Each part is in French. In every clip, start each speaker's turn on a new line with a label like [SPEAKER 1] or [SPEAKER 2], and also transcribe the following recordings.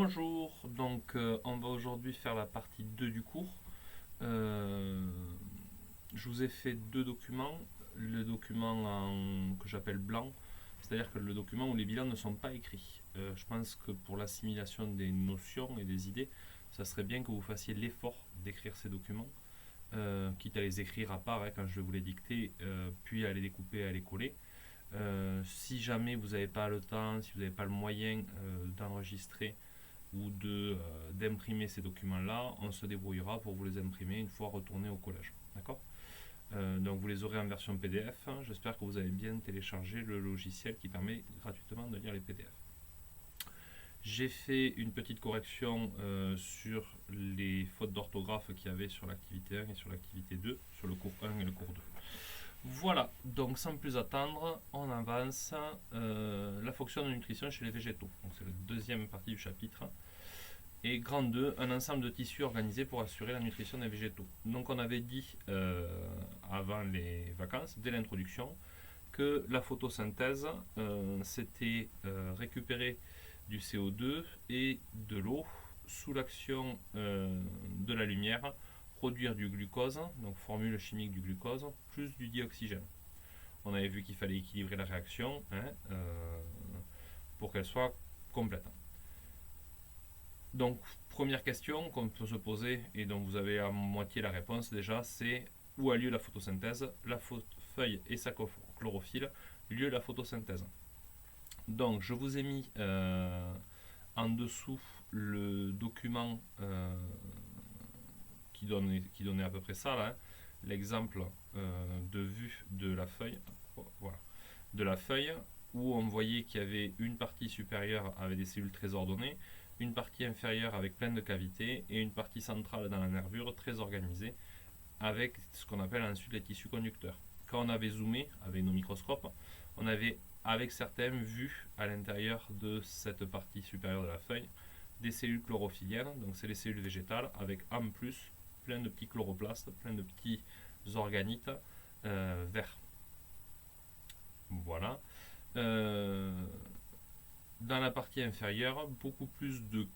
[SPEAKER 1] Bonjour, donc on va aujourd'hui faire la partie 2 du cours. Euh, je vous ai fait deux documents. Le document que j'appelle blanc, c'est-à-dire que le document où les bilans ne sont pas écrits. Je pense que pour l'assimilation des notions et des idées, ça serait bien que vous fassiez l'effort d'écrire ces documents, quitte à les écrire à part quand je vais vous les dicter, puis à les découper et à les coller. Si jamais vous n'avez pas le temps, si vous n'avez pas le moyen d'enregistrer ou d'imprimer ces documents-là, on se débrouillera pour vous les imprimer une fois retourné au collège. D'accord. Donc vous les aurez en version PDF. J'espère que vous avez bien téléchargé le logiciel qui permet gratuitement de lire les PDF. J'ai fait une petite correction sur les fautes d'orthographe qu'il y avait sur l'activité 1 et sur l'activité 2, sur le cours 1 et le cours 2. Voilà, donc sans plus attendre, on avance. La fonction de nutrition chez les végétaux. Donc c'est la deuxième partie du chapitre. Et grand 2, un ensemble de tissus organisés pour assurer la nutrition des végétaux. Donc on avait dit avant les vacances, dès l'introduction, que la photosynthèse, c'était récupérer du CO2 et de l'eau sous l'action de la lumière, produire du glucose, donc formule chimique du glucose, plus du dioxygène. On avait vu qu'il fallait équilibrer la réaction pour qu'elle soit complète. Donc, première question qu'on peut se poser et dont vous avez à moitié la réponse déjà, c'est où a lieu la photosynthèse? La feuille et sa chlorophylle, lieu la photosynthèse. Donc, je vous ai mis en dessous le document qui donnait à peu près ça, là, l'exemple de vue de la feuille, voilà, de la feuille, où on voyait qu'il y avait une partie supérieure avec des cellules très ordonnées, une partie inférieure avec plein de cavités et une partie centrale dans la nervure très organisée avec ce qu'on appelle ensuite les tissus conducteurs. Quand on avait zoomé avec nos microscopes, on avait avec certains vu à l'intérieur de cette partie supérieure de la feuille des cellules chlorophylliennes, donc c'est les cellules végétales avec en plus plein de petits chloroplastes, plein de petits organites verts. Voilà. Dans la partie inférieure, beaucoup plus de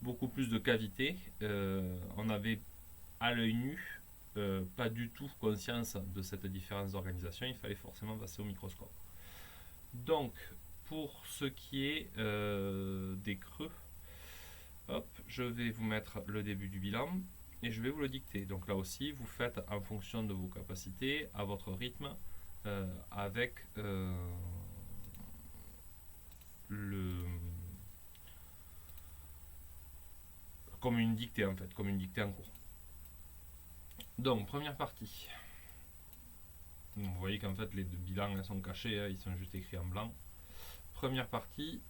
[SPEAKER 1] beaucoup plus de cavités. On avait à l'œil nu pas du tout conscience de cette différence d'organisation. Il fallait forcément passer au microscope. Donc, pour ce qui est des creux, hop, je vais vous mettre le début du bilan et je vais vous le dicter. Donc là aussi, vous faites en fonction de vos capacités, à votre rythme, avec comme une dictée en fait, comme une dictée en cours. Donc, première partie. Vous voyez qu'en fait les deux bilans sont cachés, ils sont juste écrits en blanc. Première partie,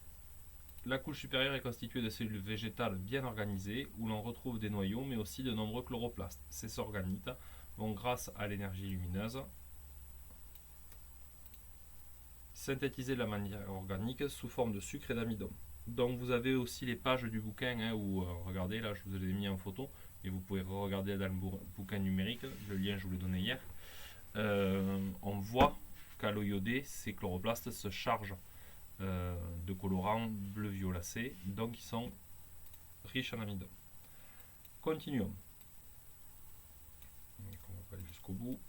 [SPEAKER 1] la couche supérieure est constituée de cellules végétales bien organisées où l'on retrouve des noyaux mais aussi de nombreux chloroplastes. Ces organites vont, grâce à l'énergie lumineuse, synthétiser de la manière organique sous forme de sucre et d'amidon. Donc vous avez aussi les pages du bouquin où, regardez, là je vous ai mis en photo et vous pouvez regarder dans le bouquin numérique, le lien je vous l'ai donné hier. On voit qu'à l'eau iodée, ces chloroplastes se chargent de colorants bleu-violacés, donc ils sont riches en amidon. Continuons. Donc on va pas aller jusqu'au bout.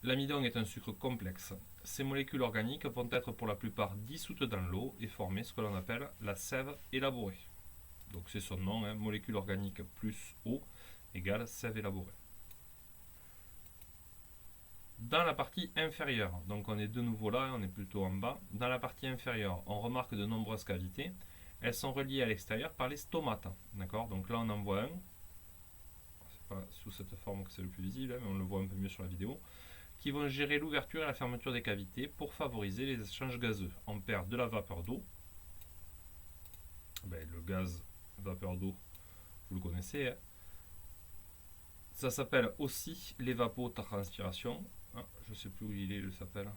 [SPEAKER 1] L'amidon est un sucre complexe. Ces molécules organiques vont être pour la plupart dissoutes dans l'eau et former ce que l'on appelle la sève élaborée. Donc c'est son nom, molécule organique plus eau égale sève élaborée. Dans la partie inférieure, donc on est de nouveau là, on est plutôt en bas. Dans la partie inférieure, on remarque de nombreuses cavités. Elles sont reliées à l'extérieur par les stomates. D'accord. Donc là on en voit un. C'est pas sous cette forme que c'est le plus visible, mais on le voit un peu mieux sur la vidéo. Qui vont gérer l'ouverture et la fermeture des cavités pour favoriser les échanges gazeux. On perd de la vapeur d'eau. Le gaz vapeur d'eau, vous le connaissez. Ça s'appelle aussi l'évapotranspiration. Je ne sais plus où il s'appelle.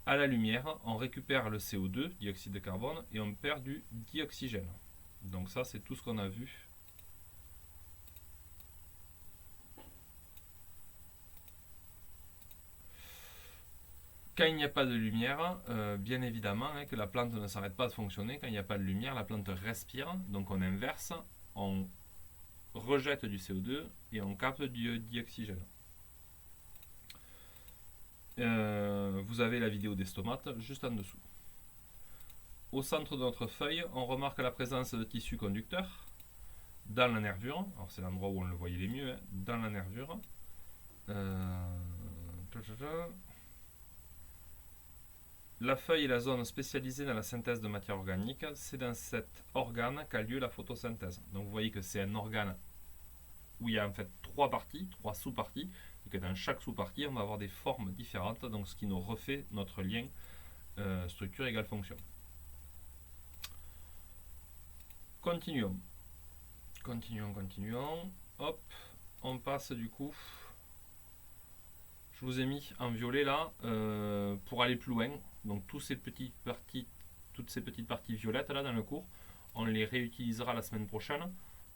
[SPEAKER 1] À la lumière, on récupère le CO2, dioxyde de carbone, et on perd du dioxygène. Donc ça, c'est tout ce qu'on a vu. Quand il n'y a pas de lumière, bien évidemment, hein, que la plante ne s'arrête pas de fonctionner. Quand il n'y a pas de lumière, la plante respire. Donc on inverse, on rejette du CO2 et on capte du dioxygène. Vous avez la vidéo des stomates juste en dessous. Au centre de notre feuille, on remarque la présence de tissus conducteurs dans la nervure. Alors c'est l'endroit où on le voyait les mieux, hein, dans la nervure. La feuille est la zone spécialisée dans la synthèse de matière organique. C'est dans cet organe qu'a lieu la photosynthèse. Donc vous voyez que c'est un organe où il y a en fait trois parties, trois sous-parties, et que dans chaque sous-partie, on va avoir des formes différentes, donc ce qui nous refait notre lien structure égale fonction. Continuons. Continuons. Hop, on passe du coup. Je vous ai mis en violet là pour aller plus loin. Donc toutes ces petites parties violettes là dans le cours, on les réutilisera la semaine prochaine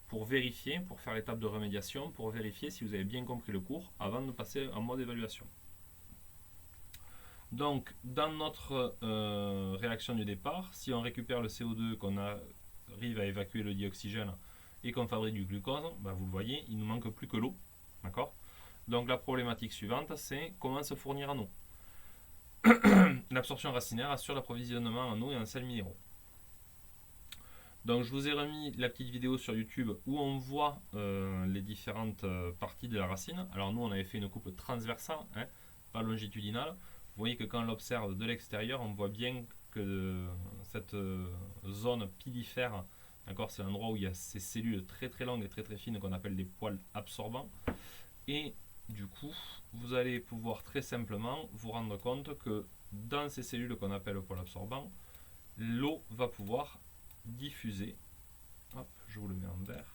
[SPEAKER 1] pour vérifier, pour faire l'étape de remédiation, pour vérifier si vous avez bien compris le cours avant de passer en mode évaluation. Donc dans notre réaction du départ, si on récupère le CO2, qu'on arrive à évacuer le dioxygène et qu'on fabrique du glucose, ben vous le voyez, il ne nous manque plus que l'eau. D'accord ? Donc la problématique suivante, c'est comment se fournir en eau. L'absorption racinaire assure l'approvisionnement en eau et en sels minéraux. Donc je vous ai remis la petite vidéo sur YouTube où on voit les différentes parties de la racine. Alors nous on avait fait une coupe transversale, hein, pas longitudinale. Vous voyez que quand on l'observe de l'extérieur, on voit bien que cette zone pilifère, d'accord, c'est l'endroit où il y a ces cellules très très longues et très très fines qu'on appelle des poils absorbants. Et du coup, vous allez pouvoir très simplement vous rendre compte que dans ces cellules qu'on appelle poils absorbants, l'eau va pouvoir diffuser. Hop, je vous le mets en vert.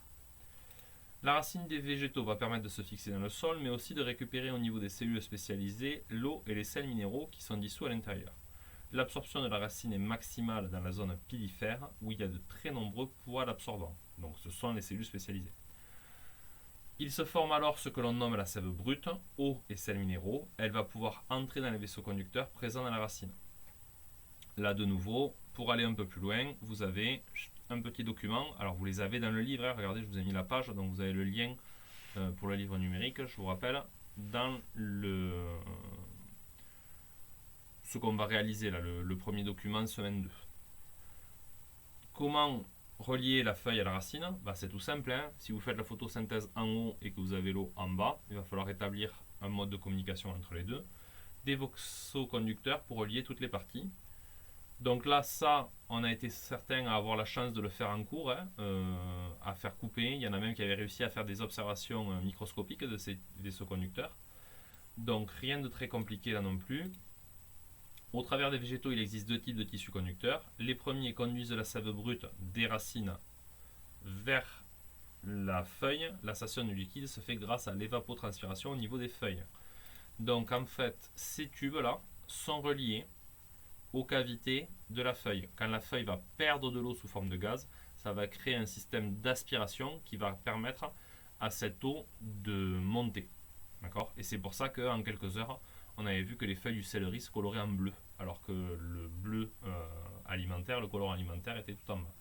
[SPEAKER 1] La racine des végétaux va permettre de se fixer dans le sol, mais aussi de récupérer au niveau des cellules spécialisées l'eau et les sels minéraux qui sont dissous à l'intérieur. L'absorption de la racine est maximale dans la zone pilifère, où il y a de très nombreux poils absorbants. Donc ce sont les cellules spécialisées. Il se forme alors ce que l'on nomme la sève brute, eau et sels minéraux. Elle va pouvoir entrer dans les vaisseaux conducteurs présents dans la racine. Là de nouveau, pour aller un peu plus loin, vous avez un petit document. Alors vous les avez dans le livre, hein. Regardez, je vous ai mis la page, donc vous avez le lien pour le livre numérique, je vous rappelle, dans ce qu'on va réaliser là, le premier document, semaine 2. Comment relier la feuille à la racine? Bah, c'est tout simple, hein. Si vous faites la photosynthèse en haut et que vous avez l'eau en bas, il va falloir établir un mode de communication entre les deux. Des vaisseaux conducteurs pour relier toutes les parties. Donc là, ça, on a été certain à avoir la chance de le faire en cours, hein, à faire couper. Il y en a même qui avaient réussi à faire des observations microscopiques de ces vaisseaux conducteurs. Donc rien de très compliqué là non plus. Au travers des végétaux, il existe deux types de tissus conducteurs. Les premiers conduisent la sève brute des racines vers la feuille. La station du liquide se fait grâce à l'évapotranspiration au niveau des feuilles. Donc en fait, ces tubes-là sont reliés aux cavités de la feuille. Quand la feuille va perdre de l'eau sous forme de gaz, ça va créer un système d'aspiration qui va permettre à cette eau de monter. D'accord ? Et c'est pour ça qu'en quelques heures, on avait vu que les feuilles du céleri se coloraient en bleu, alors que le bleu alimentaire, le colorant alimentaire était tout en bas.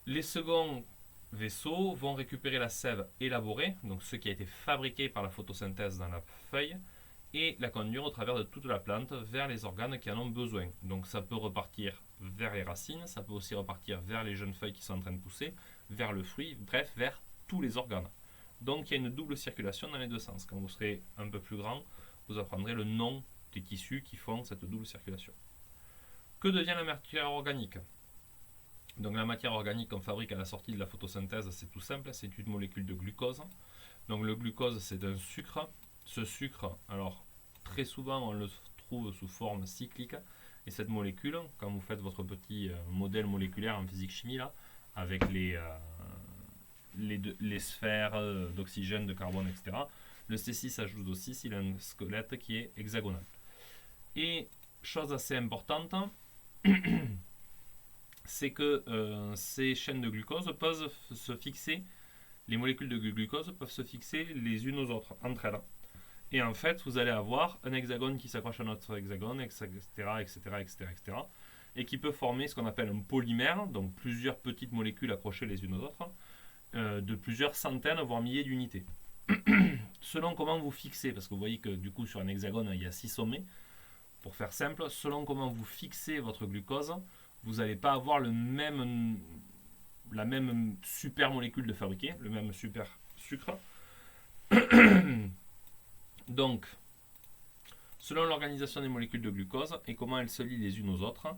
[SPEAKER 1] Les seconds vaisseaux vont récupérer la sève élaborée, donc ce qui a été fabriqué par la photosynthèse dans la feuille, et la conduire au travers de toute la plante vers les organes qui en ont besoin. Donc ça peut repartir vers les racines, ça peut aussi repartir vers les jeunes feuilles qui sont en train de pousser, vers le fruit, bref, vers tous les organes. Donc il y a une double circulation dans les deux sens. Quand vous serez un peu plus grand, vous apprendrez le nom des tissus qui font cette double circulation. Que devient la matière organique? Donc la matière organique qu'on fabrique à la sortie de la photosynthèse, c'est tout simple, c'est une molécule de glucose. Donc le glucose, c'est un sucre. Ce sucre, alors très souvent on le trouve sous forme cyclique, et cette molécule, quand vous faites votre petit modèle moléculaire en physique-chimie là, avec les sphères d'oxygène, de carbone, etc., le C6 ajoute aussi, il a un squelette qui est hexagonal. Et chose assez importante, c'est que ces chaînes de glucose peuvent se fixer, les molécules de glucose peuvent se fixer les unes aux autres, entre elles. Et en fait, vous allez avoir un hexagone qui s'accroche à notre hexagone, etc., etc., etc., etc., et qui peut former ce qu'on appelle un polymère, donc plusieurs petites molécules accrochées les unes aux autres, de plusieurs centaines, voire milliers d'unités. Selon comment vous fixez, parce que vous voyez que du coup sur un hexagone, il y a 6 sommets, pour faire simple, selon comment vous fixez votre glucose, vous n'allez pas avoir la même super molécule de fabriquer, le même super sucre. Donc, selon l'organisation des molécules de glucose et comment elles se lient les unes aux autres,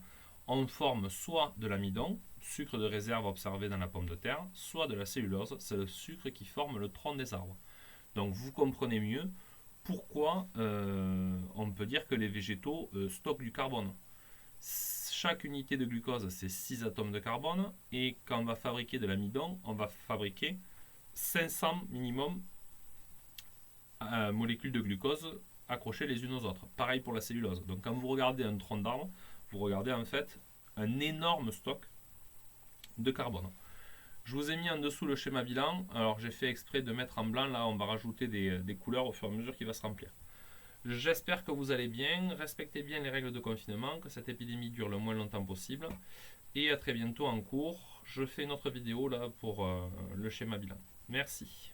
[SPEAKER 1] on forme soit de l'amidon, sucre de réserve observé dans la pomme de terre, soit de la cellulose, c'est le sucre qui forme le tronc des arbres. Donc vous comprenez mieux pourquoi on peut dire que les végétaux stockent du carbone. Chaque unité de glucose, c'est 6 atomes de carbone, et quand on va fabriquer de l'amidon, on va fabriquer 500 minimum molécules de glucose accrochées les unes aux autres. Pareil pour la cellulose. Donc quand vous regardez un tronc d'arbre, vous regardez en fait un énorme stock de carbone. Je vous ai mis en dessous le schéma bilan. Alors j'ai fait exprès de mettre en blanc, là on va rajouter des couleurs au fur et à mesure qu'il va se remplir. J'espère que vous allez bien, respectez bien les règles de confinement, que cette épidémie dure le moins longtemps possible. Et à très bientôt en cours. Je fais une autre vidéo là pour le schéma bilan. Merci.